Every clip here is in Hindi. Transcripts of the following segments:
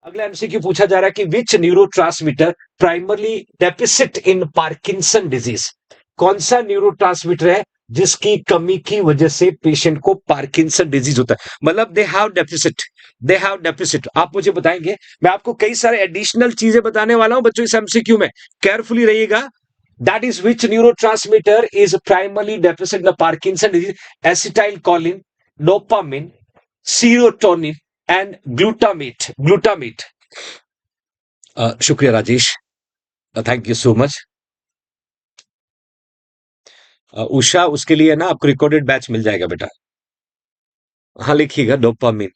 अगला एमसीक्यू पूछा जा रहा है कि which neurotransmitter primarily deficit in Parkinson disease. कौन सा न्यूरोट्रांसमीटर है जिसकी कमी की वजह से पेशेंट को पार्किंसन डिजीज होता है, मतलब दे हैव डेफिसिट। आप मुझे बताएंगे, मैं आपको कई सारे एडिशनल चीजें बताने वाला हूं बच्चों इस एमसीक्यू में, केयरफुली रहिएगा। That is which neurotransmitter is primarily deficit in Parkinson disease. Acetylcholine, dopamine, serotonin and glutamate. शुक्रिया Rajesh, thank you so much. Usha, उसके लिए ना आपको रिकॉर्डेड बैच मिल जाएगा बेटा। हाँ लिखिएगा डोपामिन।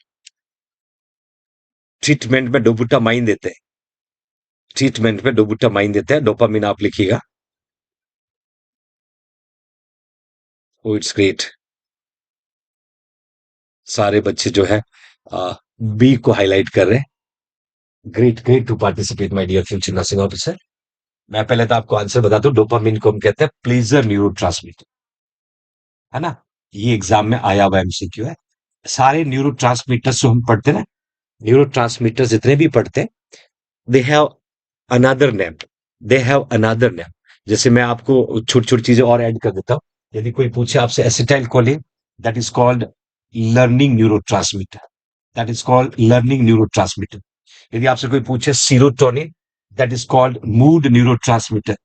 ट्रीटमेंट में डोबुटामाइन देते हैं, ट्रीटमेंट में डोबुटामाइन देते हैं, डोपामिन आप लिखिएगा। ओ इट्स ग्रेट, सारे बच्चे जो है बी को हाईलाइट कर रहे हैं। Great great to participate my dear future nursing officer. मैं पहले तो आपको आंसर बताता हूँ, डोपामिन को हम कहते हैं प्लेजर न्यूरोट्रांसमीटर, है ना। ये एग्जाम में आया हुआ एमसीक्यू है। सारे न्यूरोट्रांसमीटर्स जो हम पढ़ते हैं ना, न्यूरोट्रांसमीटर्स जितने भी पढ़ते हैं, they have another name, they have another name. जैसे मैं आपको छोटी छोटी चीजें और ऐड कर देता हूँ। यदि कोई पूछे आपसे acetyl choline, that is called learning neurotransmitter, that is called learning neurotransmitter. यदि आपसे कोई पूछे serotonin, that is called mood neurotransmitter.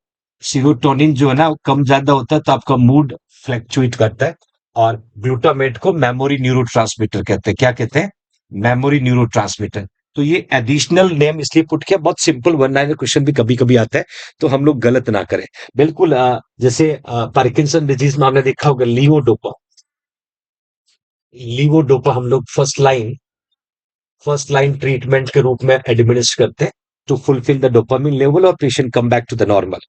Serotonin जो है ना वो कम ज्यादा होता है तो आपका मूड फ्लैक्चुएट करता है। और ग्लूटामेट को मेमोरी न्यूरोट्रांसमीटर कहते हैं। क्या कहते हैं? Memory neurotransmitter. तो ये एडिशनल नेम इसलिए पुट किया, बहुत सिंपल वन लाइनर क्वेश्चन भी कभी कभी आता है, तो हम लोग गलत ना करें। बिल्कुल जैसे पार्किंसन डिजीज में हमने देखा होगा लीवोडोपा, लीवोडोपा हम लोग फर्स्ट लाइन ट्रीटमेंट के रूप में एडमिनिस्टर करते हैं to fulfil the dopamine level और patient come back to the normal.